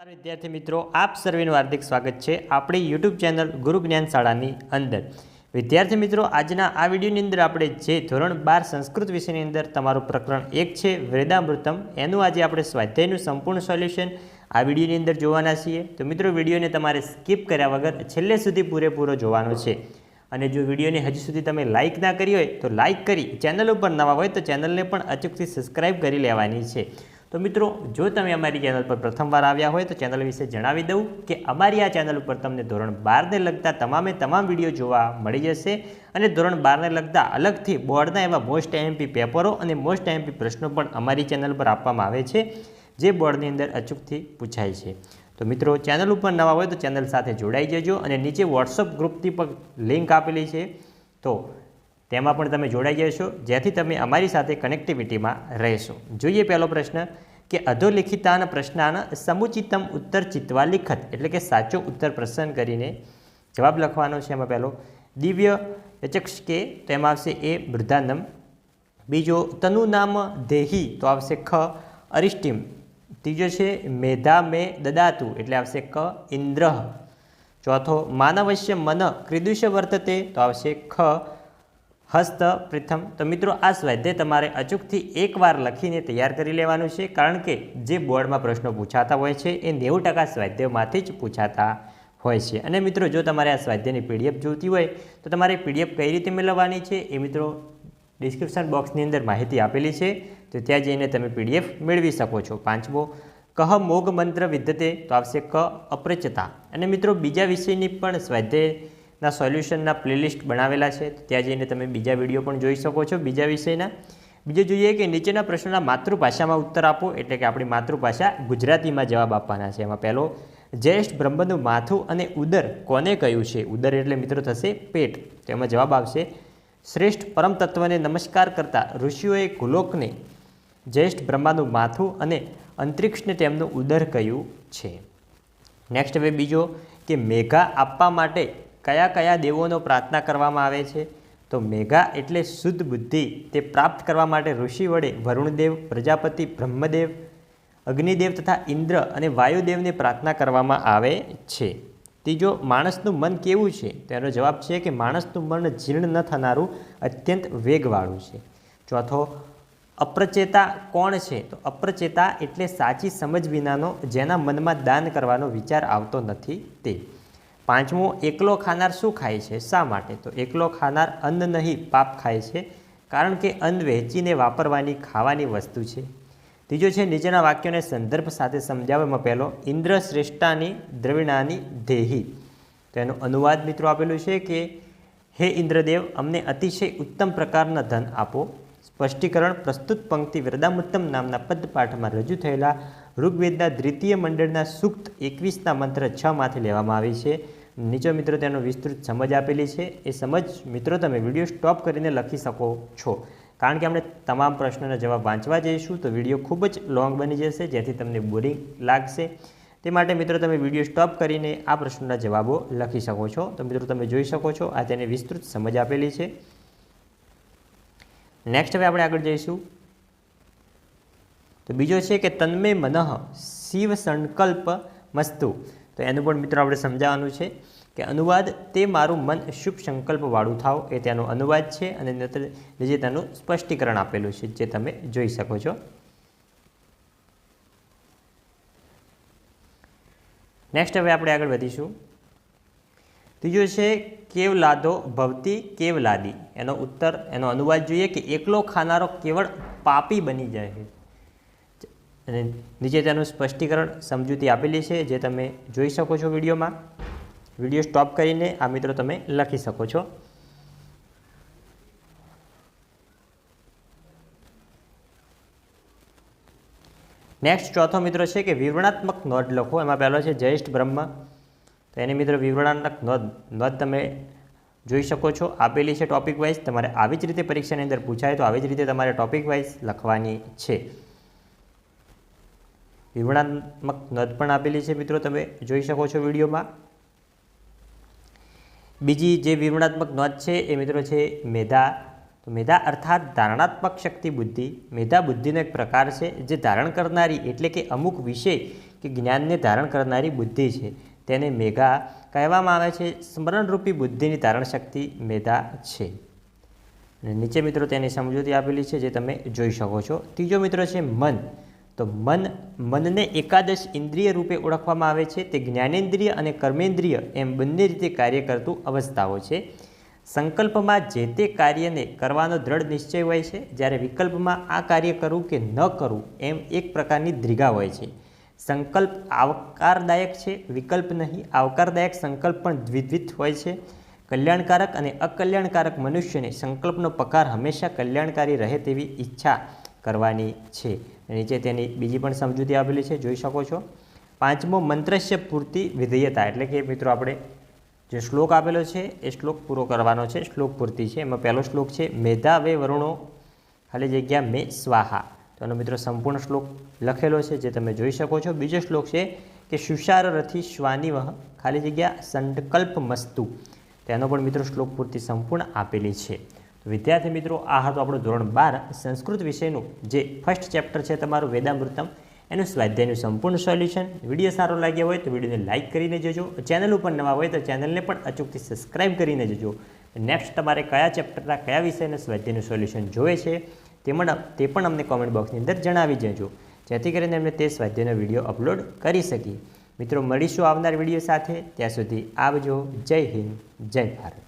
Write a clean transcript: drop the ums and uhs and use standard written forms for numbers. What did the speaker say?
विद्यार्थी मित्रों, आप सर्वेનું हार्दिक स्वागत है अपनी यूट्यूब चैनल गुरु ज्ञान शाळानी अंदर। विद्यार्थी मित्रों, आजना आ विडियोनी अंदर आपणे जे धोरण 12 संस्कृत विषयनी अंदर तमारुं प्रकरण 1 छे वेदामृतम, एनुं आज आपणे स्वाध्यायनुं संपूर्ण सोल्यूशन आ विडियोनी अंदर जोवाना छीए। तो मित्रों, विडियोने तमारे स्कीप कर्या वगर छेल्ले सुधी पूरेपूरो जोवानो छे। अने जो विडियोने हजी सुधी तमे लाइक ना करी होय तो लाइक करी, चेनल पर नवा होय तो चेनलने पण अचूकथी सब्सक्राइब करी लेवानी छे। तो मित्रों, जो तमे अमारी चेनल पर प्रथमवार आव्या होय तो चेनल विषे जणावी दऊं कि अमारी आ चेनल पर तमने धोरण 12 ने लगता तमामे तमाम विडियो जोवा मळी जशे अने धोरण 12 ने लगता अलगथी बोर्डना एवा मोस्ट एमपी पेपरो अने मोस्ट एमपी प्रश्नों पण अमारी चेनल पर आपवामां आवे छे, जे बोर्डनी अंदर अचूकथी पूछाय छे। तो मित्रों, चेनल पर नवा होय तो चेनल साथे जोड़ाई जजो अने नीचे व्हाट्सएप ग्रुपनी पर लिंक आपेली छे, तो तेमां पण तमे जोड़ाई जशो, जेथी तमे अमारी साथे कनेक्टिविटीमां रहेशो। जोईए पहेलो प्रश्न कि अधोलिखितान प्रश्नान समुचितम उत्तर चित्वा लिखत, एटले के साचो उत्तर पसंद करीने जवाब लखवानो छे। एमां पहेलो दिव्य यचक्ष के, तो एमां आवशे ए वृद्धानम। बीजो तनु नाम देही, तो आवशे ख अरिष्टिम। तीजो छे मेधा में ददातु, एटले आवशे क इंद्रः। चौथो मानवस्य मन क्रीदृश वर्तते, तो आवशे ख हस्त प्रथम। तो मित्रों, आ स्वाध्याय तमारे अचूकथी एक वार लखीने तैयार करी लेवानुं छे, कारण के जे बोर्ड में प्रश्नों पूछाता होय छे ए 90% स्वाध्यायमांथी ज पूछाता होय छे। अने मित्रों, जो तमारे आ स्वाध्यायनी पीडीएफ जोईती होय तो तमारे पीडीएफ कई रीते मेळववानी छे ए मित्रों डिस्क्रिप्शन बॉक्सनी अंदर माहिती आपेली छे, तो त्यां जईने तमे पीडीएफ मेळवी शको छो। पांचमो कह मोग मंत्र विद्यते, तो आवशे क अप्रचता। अने मित्रों, बीजा विषयनी पण स्वाध्यायना सोल्यूशनना प्लेलिस्ट बनावेला छे, तो त्यां जईने तमे बीजा विडियो पण जोई शको छो बीजा विषयना। बीजो जोईए कि नीचेना प्रश्नोना मातृभाषामां उत्तर आपो, एटले के आपणी मातृभाषा गुजरातीमां जवाब आपवाना छे। एमां पहेलो ज्येष्ठ ब्रह्मनुं माथुं अने उदर कोने कह्युं छे? उदर एटले मित्रों थशे पेट। तो एमां जवाब आवशे श्रेष्ठ परम तत्वने नमस्कार करता ऋषिओए गोलोकने ज्येष्ठ ब्रह्मानुं माथुं अने अंतरिक्षने तेमनुं उदर कह्युं छे। नेक्स्ट हवे बीजो कि मेघा आपवा माटे कया कया देवोनो प्रार्थना करवामां आवे छे? तो मेघा एटले शुद्ध बुद्धि, ते प्राप्त करवा माटे ऋषि वडे वरुणदेव, प्रजापति, ब्रह्मदेव, अग्निदेव तथा इंद्र अने वायुदेवने प्रार्थना करवामां आवे छे। तीजो माणसनुं मन केवुं छे? तो एनो जवाब छे कि माणसनुं मन जीर्ण न थनारुं अत्यंत वेगवाळुं छे। चौथो अप्रचेता कोण छे? तो अप्रचेता एटले साची समज विनानो, जेना मनमा दान करवानो विचार आवतो नथी ते। पांचमो एकलो खानार शुं खाय छे? शा माटे? तो एकलो खानार अन्न नहीं पाप खाय छे, कारण के अन्न वहेंचीने वापरवानी खावानी वस्तु छे। तीजो छे नीचेना वाक्योने संदर्भ साथे समजाववामां पहेलो इंद्र श्रेष्ठानी द्रविणानी देही। तो एनो अनुवाद मित्रों आपेलुं छे कि हे इंद्रदेव, अमने अतिशय उत्तम प्रकारना धन आपो। स्पष्टीकरण प्रस्तुत पंक्ति वेदामृतम नामना पदपाठमां रजू थयेला ऋग्वेदना द्वितीय मंडळना सूक्त 21 मंत्र 6 मांथी लेवामां आवी छे। नीचे मित्रों तेनो विस्तृत समझ आपेली छे, ए समझ मित्रों तमे विडियो स्टॉप करीने लखी शको छो, कारण के आपणे तमाम प्रश्नोना जवाब वांचवा जईशुं तो विडियो खूब ज लॉन्ग बनी जशे, जेथी तमने बोरिंग लागशे। ते माटे मित्रों तमे विडियो स्टॉप करीने आ प्रश्नोना जवाबो लखी शको छो। तो मित्रों तमे जोई शको छो आ तेनी विस्तृत समझ आपेली छे। नेक्स्ट हवे आपणे आगळ जईशुं। तो बीजो छे कि तन्मे मनः शिव संकल्प मस्तु। तो एनुं पण मित्रों आपणे समजाववानुं छे कि अनुवाद ते मारुं मन शुभ संकल्प वाळुं थाव, ए तेनो अनुवाद छे अने नीचे तेनुं स्पष्टीकरण आपेलुं छे, जे तमे जोई शको छो। नेक्स्ट हवे आपणे आगळ वधीशुं। तीजो छे केवलादो भवती केवलादी। एनो उत्तर एनो अनुवाद जोईए कि एकलो खानारो केवळ पापी बनी जाय छे। अने नीचे तेनुं स्पष्टीकरण समजूती आपेली छे, जे तमे जोई शको छो विडियोमां। विडियो स्टॉप करीने आ मित्रों तमे लखी शको छो। नेक्स्ट चौथो मित्रों छे कि विवरणात्मक नोंध लखो। एमां पहेलो छे ज्येष्ठ ब्रह्म, तो एनी मित्रों विवरणात्मक नोंध तमे जोई शको छो, आपेली छे टॉपिक वाइज। तमारे आवी ज रीते परीक्षानी अंदर पूछाय तो आवी ज रीते तमारे टॉपिक वाइज लखवानी छे। विवरणात्मक नोंध पण आपेली छे मित्रों, तमे जोई शको छो विडियोमां। बीजी जे विवरणात्मक नोंध छे ए मित्रों छे मेधा। તો મેધા અર્થાત ધારણાત્મક શક્તિ બુદ્ધિ. મેધા બુદ્ધિનો એક પ્રકાર છે જે ધારણ કરનારી એટલે કે અમુક વિષય કે જ્ઞાનને ધારણ કરનારી બુદ્ધિ છે તેને મેઘા કહેવામાં આવે છે. સ્મરણરૂપી બુદ્ધિની ધારણ શક્તિ મેધા છે. અને નીચે મિત્રો તેની સમજૂતી આપેલી છે જે તમે જોઈ શકો છો. ત્રીજો મિત્રો છે મન. તો મનને એકાદશ ઇન્દ્રિય રૂપે ઓળખવામાં આવે છે. તે જ્ઞાનેન્દ્રિય અને કર્મેન્દ્રિય એમ બંને રીતે કાર્ય કરતું અવસ્થાઓ છે. સંકલ્પમાં જે તે કાર્યને કરવાનો દ્રઢ નિશ્ચય હોય છે, જ્યારે વિકલ્પમાં આ કાર્ય કરવું કે ન કરવું એમ એક પ્રકારની દ્વિધા હોય છે. સંકલ્પ આવકારદાયક છે, વિકલ્પ નહીં. આવકારદાયક સંકલ્પ પણ દ્વિવિધ હોય છે. કલ્યાણકારક અને અકલ્યાણકારક મનુષ્યને સંકલ્પનો પકાર હંમેશા કલ્યાણકારી રહે તેવી ઈચ્છા કરવાની છે. નીચે તેની બીજી પણ સમજૂતી આપેલી છે, જોઈ શકો છો. પાંચમો મંત્રસ્ય પૂર્તિ વિધેયતા, એટલે કે મિત્રો આપણે જે શ્લોક આપેલો છે એ શ્લોક પૂરો કરવાનો છે. શ્લોક પૂર્તિ છે. એમાં પહેલો શ્લોક છે મેધા વે વરુણો ખાલી જગ્યા મે સ્વાહા. તો એનો મિત્રો સંપૂર્ણ શ્લોક લખેલો છે જે તમે જોઈ શકો છો. બીજો શ્લોક છે કે શુષાર રથી શ્વાનિવહ ખાલી જગ્યા સંકલ્પ મસ્તુ. તેનો પણ મિત્રો શ્લોક પૂર્તિ સંપૂર્ણ આપેલી છે. તો વિદ્યાર્થી મિત્રો, આ હતું આપણું ધોરણ 12 સંસ્કૃત વિષયનું જે ફર્સ્ટ ચેપ્ટર છે તમારું વેદામૃતમ, એનું સ્વાધ્યાયનું સંપૂર્ણ સોલ્યુશન. વિડીયો સારો લાગ્યો હોય તો વિડીયોને લાઇક કરીને જજો. ચેનલ ઉપર નવા હોય તો ચેનલને પણ અચૂકથી સબસ્ક્રાઇબ કરીને જજો. નેક્સ્ટ તમારે કયા ચેપ્ટરના કયા વિષયના સ્વાધ્યાયનું સોલ્યુશન જોઈએ છે તે પણ અમને કોમેન્ટ બોક્સની અંદર જણાવી જજો, જેથી કરીને અમને તે સ્વાધ્યાયનો વિડીયો અપલોડ કરી શકીએ. મિત્રો મળીશું આવનાર વિડીયો સાથે. ત્યાં સુધી આવજો. જય હિન્દ, જય ભારત.